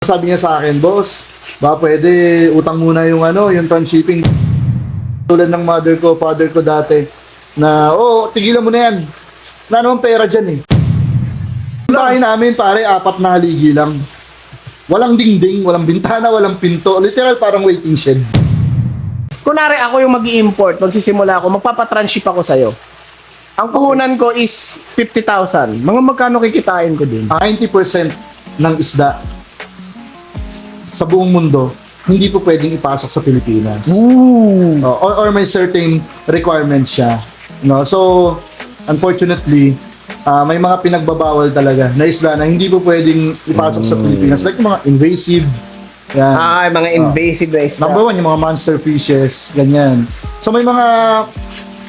Sabi niya sa akin, boss, ba pwede utang muna yung yung transshipping. Tulad ng mother ko, father ko dati, na, tigilan mo na yan. Na naman pera dyan eh. Bahay namin, pare, 4 na haligi lang. Walang dingding, walang bintana, walang pinto. Literal, parang waiting shed. Kunwari ako yung mag-i-import, magsisimula ako, magpapatransship ako sa'yo. Ang puhunan ko is 50,000. Mga magkano kikitain ko din? 90% ng isda sa buong mundo, hindi po pwedeng ipasok sa Pilipinas. Ooh. Or may certain requirements siya. No? So, unfortunately, may mga pinagbabawal talaga na isda na hindi po pwedeng ipasok sa Pilipinas. Like yung mga invasive. Yan. Mga invasive na isda. Number 1, yung mga monster fishes. Ganyan. So, may mga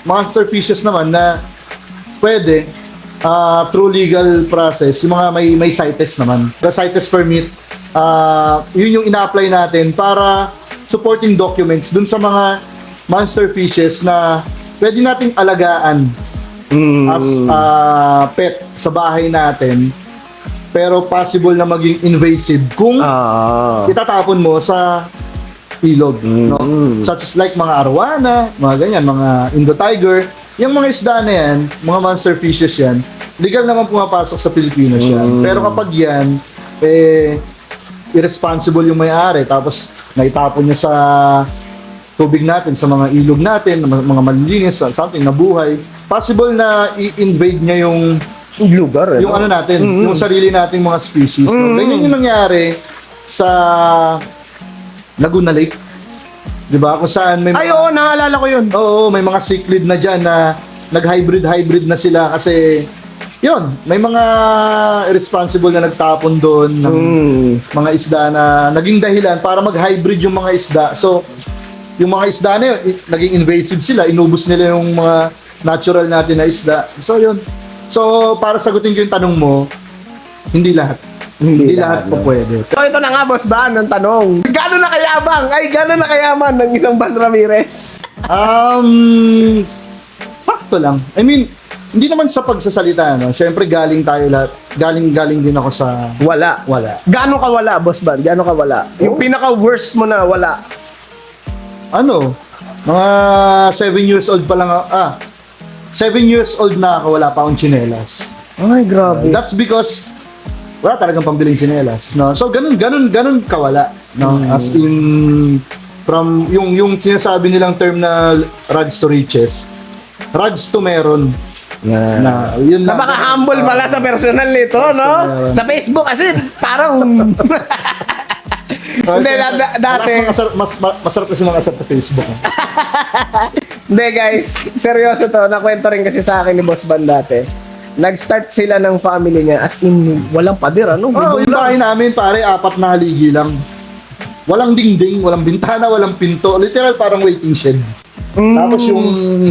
monster fishes naman na pwede through legal process. Yung mga may CITES naman. The CITES permit, yun yung ina-apply natin para supporting documents dun sa mga monster fishes na pwede nating alagaan as pet sa bahay natin, pero possible na maging invasive kung itatapon mo sa ilog, no? Such as like mga arwana, mga ganyan, mga Indo-Tiger, yung mga isda na yan, mga monster fishes yan, legal naman pumapasok sa Pilipinas yan. Pero kapag yan, irresponsible yung may-ari, tapos naitapon niya sa tubig natin, sa mga ilog natin, mga malilinis, something na buhay, possible na i-invade niya yung lugar, yung natin, yung sarili nating mga species. No? Ganyan yung nangyari sa Laguna Lake. 'Di ba? Kung saan may naalala ko yun. Oo, may mga cichlid na diyan na nag-hybrid na sila kasi yun, may mga irresponsible na nagtapon doon ng mga isda na naging dahilan para mag-hybrid yung mga isda. So, yung mga isda na yun, naging invasive sila, inubos nila yung mga natural natin na isda. So, yun. So, para sagutin ko yung tanong mo, hindi lahat. Hindi lahat po pwede. So, ito na nga, Boss Van, ang tanong. Gano'n na kayabang? Gano'n na kayaman ng isang Van Ramirez? Fakto lang. I mean, hindi naman sa pagsasalita, no? Siyempre, galing tayo lahat. Galing din ako sa... Wala. Gano'n ka wala, Boss Van? Gano'n ka wala? Yung pinaka-worst mo na wala? Mga 7 years old pa lang ako. 7 years old na ako, wala pa akong tsinelas. Ay, grabe. That's because wala talagang pambiling tsinelas, no? So, ganun kawala, no? As in, from yung sinasabi nilang term na rags to riches, rags to meron. Na yun lang. Napaka-humble pala sa personal nito, no? Sa Facebook kasi parang... Hindi, dati... Masarap kasi mga asap sa Facebook. Hindi guys, seryoso to. Nakwento rin kasi sa akin ni Boss Van dati. Nag-start sila ng family niya as in walang pader, ano? Yung bahay namin, pare, 4 na haligi lang. Walang dingding, walang bintana, walang pinto. Literal, parang waiting shed. Tapos yung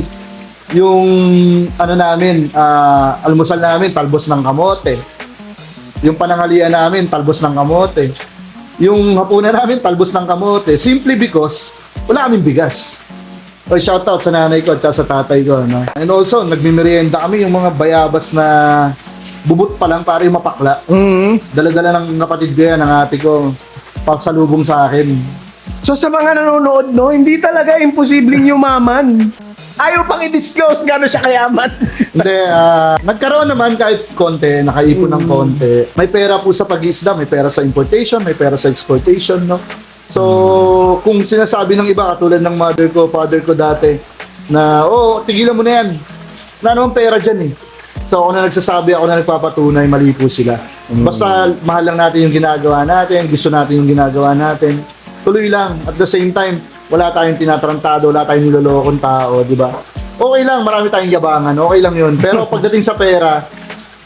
namin, almusal namin, talbos ng kamote. Yung pananghalian namin, talbos ng kamote. Yung hapunan namin, talbos ng kamote. Simply because, wala kaming bigas. Shoutout sa nanay ko at sa tatay ko. No? And also, nagmimerienda kami yung mga bayabas na bubut pa lang para yung mapakla. Dala-dala ng kapatid ko yan, ng ate ko, pagsalubong sa akin. So sa mga nanonood, no, hindi talaga imposibleng yumaman. Ayaw pang i-disclose gano'n siya kayaman. Hindi, nagkaroon naman kahit konti, nakaipon ng konti. May pera po sa pag-iisda, may pera sa importation, may pera sa exportation, no? So, kung sinasabi ng iba, katulad ng mother ko, father ko dati, na, tigilan mo na yan. Na naman pera dyan eh. So, ako na nagsasabi, ako na nagpapatunay, mali po sila. Basta, mahal lang natin yung ginagawa natin, gusto natin yung ginagawa natin. Tuloy lang. At the same time, wala tayong tinatarantado, wala tayong nilolokong tao, di ba? Okay lang, marami tayong yabangan, okay lang yun. Pero pagdating sa pera,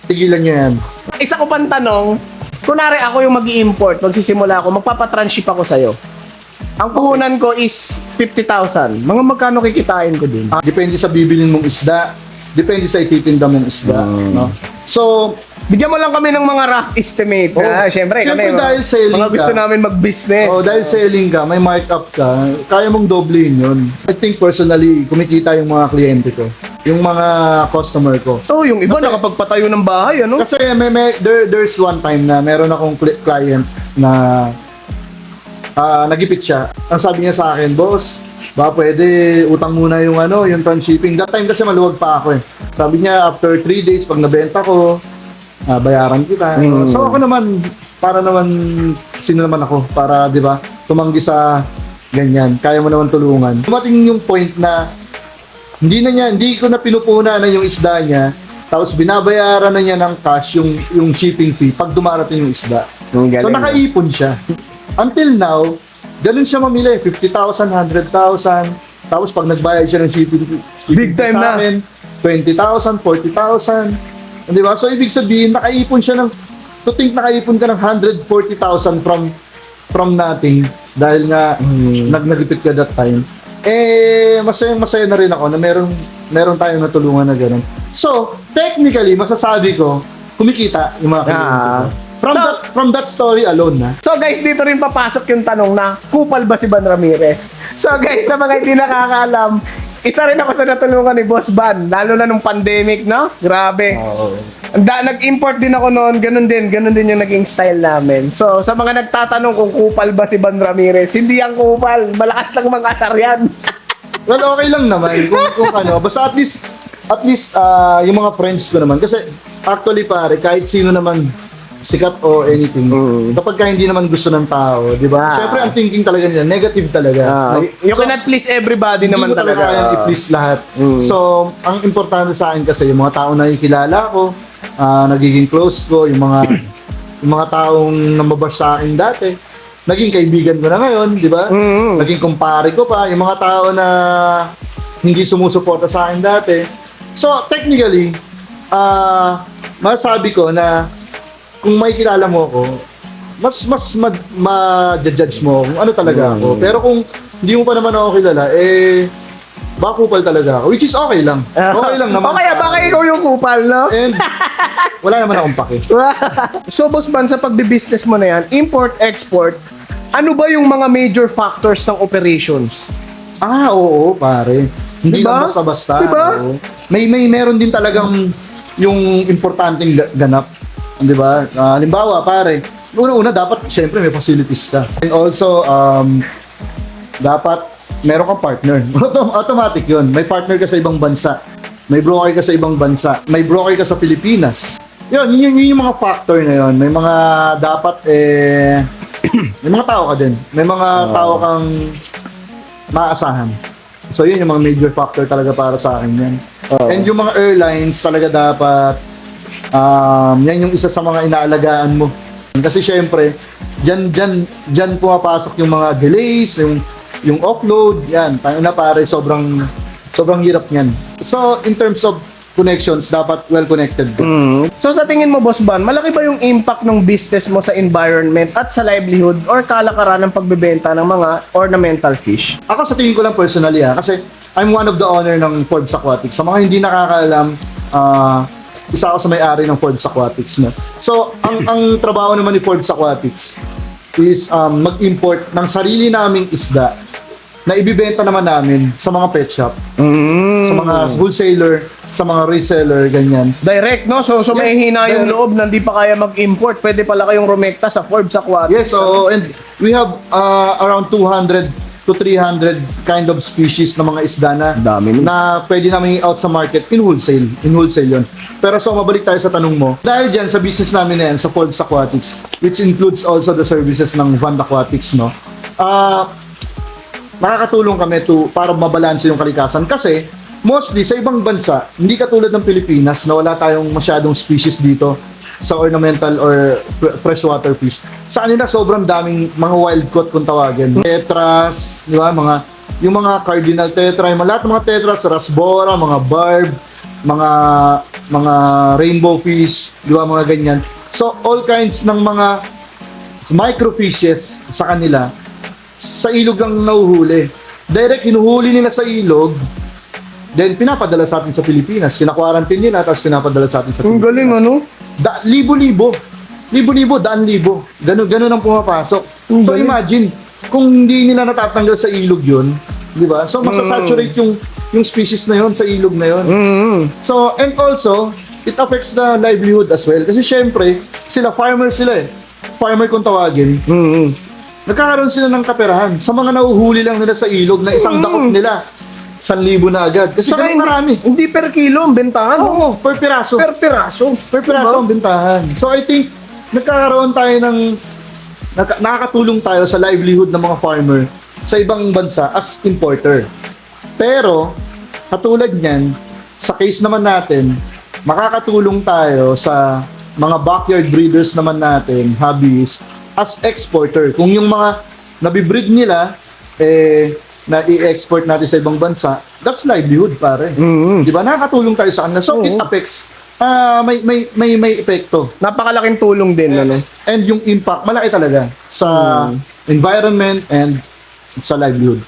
tigilan nyo yan. Isa ko pang tanong, kunwari ako yung mag-i-import, magsisimula ako, magpapatransship ako sa'yo. Ang puhunan ko is 50,000. Mga magkano kikitain ko din? Depende sa bibilin mong isda, depende sa ititinda mong isda, no? So, bigyan mo lang kami ng mga rough estimate. Siyempre kami, dahil selling mga gusto namin mag-business. Dahil selling ka, may markup ka, kaya mong doblein yun. I think personally, kumikita yung mga kliyente ko. Yung mga customer ko. Yung iba nakapagpatayo ng bahay, ano? Kasi there's one time na meron akong client na nagipit siya. Ang sabi niya sa akin, boss, ba pwede utang muna yung yung transshipping. That time kasi maluwag pa ako eh. Sabi niya, after 3 days, pag nabenta ko, bayaran kita. So ako naman, para naman, sino naman ako? Para, di ba, tumanggi sa ganyan. Kaya mo naman tulungan. Dumating yung point na, hindi ko na pinupuna na yung isda niya, tapos binabayaran na niya ng cash yung shipping fee pag dumarating yung isda. So nakaipon siya. Until now, ganun siya mamili. 50,000, 100,000. Tapos pag nagbayad siya ng shipping Big time sa na. akin, 20,000, 40,000. Di ba? So ibig sabihin, nakaipon siya to think nakaipon ka ng 140,000 from nothing dahil nga nagipit ka that time. Masaya na rin ako na meron tayong natulungan na gano'n. So, technically, masasabi ko, kumikita yung mga From that story alone na. So guys, dito rin papasok yung tanong na, kupal ba si Ban Ramirez? So guys, sa mga hindi nakakaalam, isa rin ako sa natulungan ni Boss Ban, lalo na nung pandemic, no? Grabe. Nag-import din ako noon, ganun din yung naging style namin. So, sa mga nagtatanong kung kupal ba si Ban Ramirez, hindi yan kupal, malakas lang mga asar yan. Well, okay lang naman kung ano, basta at least yung mga friends ko naman kasi actually pare, kahit sino naman sikat o anything, kapag ka hindi naman gusto ng tao, di ba? Syempre ang thinking talaga nila, negative talaga. No? You cannot please everybody naman Hindi mo talaga kayang i-please lahat. So, ang importante sa akin kasi, yung mga taong nakikilala ko, nagiging close ko, yung mga taong nambabash sa akin dati, naging kaibigan ko na ngayon, di ba? Naging kumpare ko pa, yung mga tao na hindi sumusuporta sa akin dati. So, technically, masasabi ko na kung may kilala mo ako, mas ma-judge mo kung ano talaga ako. Pero kung hindi mo pa naman ako kilala, bakupal talaga ako. Which is okay lang. Okay lang naman. O kaya baka ikaw yung kupal, no? And wala naman akong pake. So Boss Ban, sa pagbi-business mo na yan, import, export, ano ba yung mga major factors ng operations? Oo, pare. Hindi Diba? lang basta-basta. Diba? Oo. Meron din talagang yung importanteng ganap. Di ba? Halimbawa, pare, una-una dapat syempre may facilities ka. And also, dapat meron kang partner. Automatic yun. May partner ka sa ibang bansa. May broker ka sa ibang bansa. May broker ka sa Pilipinas. Yun yung mga factor na yun. May mga dapat may mga tao ka din. May mga tao kang maaasahan. So yun yung mga major factor talaga para sa akin yan. And yung mga airlines talaga dapat yan yung isa sa mga inaalagaan mo. Kasi syempre, dyan pumapasok yung mga delays, yung offload, yan. Tayo na pare, sobrang hirap yan. So, in terms of connections, dapat well-connected. So sa tingin mo, Boss Ban, malaki ba yung impact ng business mo sa environment at sa livelihood or kalakaran ng pagbebenta ng mga ornamental fish? Ako sa tingin ko lang personally kasi I'm one of the owner ng Forbes Aquatics. Sa mga hindi nakakaalam, isa ako sa may-ari ng Forbes Aquatics. No? So, ang trabaho naman ni Forbes Aquatics is mag-import ng sarili naming isda na ibibenta naman namin sa mga pet shop, sa mga wholesaler, sa mga reseller, ganyan. Direct, no? So may Yes, hina yung direct. loob na hindi pa kaya mag-import. Pwede pala kayong rumekta sa Forbes Aquatics. Yes, so, and we have around 200 to 300 kind of species na mga isda Dami. na pwede namin i-out sa market in wholesale. In wholesale yun. Pero so, mabalik tayo sa tanong mo. Dahil dyan, sa business namin na yan, sa Forbes Aquatics, which includes also the services ng Van Aquatics, no? Nakakatulong kami para mabalanse yung kalikasan. Kasi, mostly, sa ibang bansa, hindi katulad ng Pilipinas na wala tayong masyadong species dito sa ornamental or freshwater fish. Sa kanila, sobrang daming mga wild caught kung tawagin. Tetras, di ba? Yung mga cardinal tetra, lahat ng mga tetras, rasbora, mga barb, mga rainbow fish, di ba? Mga ganyan. So, all kinds ng mga microfishes sa kanila, sa ilog lang nahuhuli. Direct, hinuhuli nila sa ilog, then pinapadala sa atin sa Pilipinas. Kina-quarantine nila, tapos pinapadala sa atin sa Ang Pilipinas. galing, ano? Libo-libo, daan-libo. Ganun ang pumapasok. So galing. imagine, kung hindi nila natatanggal sa ilog yun, di ba? So masasaturate yung species na yun sa ilog na yun. So, and also, it affects the livelihood as well. Kasi syempre, farmers sila eh. farmer kung tawagin, nagkakaroon sila ng kaperahan. Sa mga nauhuli lang nila sa ilog na isang dakot nila, 1,000 na agad. Kasi Saka ganun marami. hindi per kilo ang bentahan. Oo, per piraso. Per piraso. Per piraso ang bentahan. So I think, nagkakaroon tayo ng, nakakatulong tayo sa livelihood ng mga farmer sa ibang bansa as importer. Pero, katulad niyan, sa case naman natin, makakatulong tayo sa mga backyard breeders naman natin, hobbyist, as exporter. Kung yung mga nabibreed nila, na i-export natin sa ibang bansa, that's livelihood, pare. Di ba? Nakakatulong tayo sa kanila. So, it affects, may epekto. Napakalaking tulong din, ano? And yung impact, malaki talaga sa environment and sa livelihood.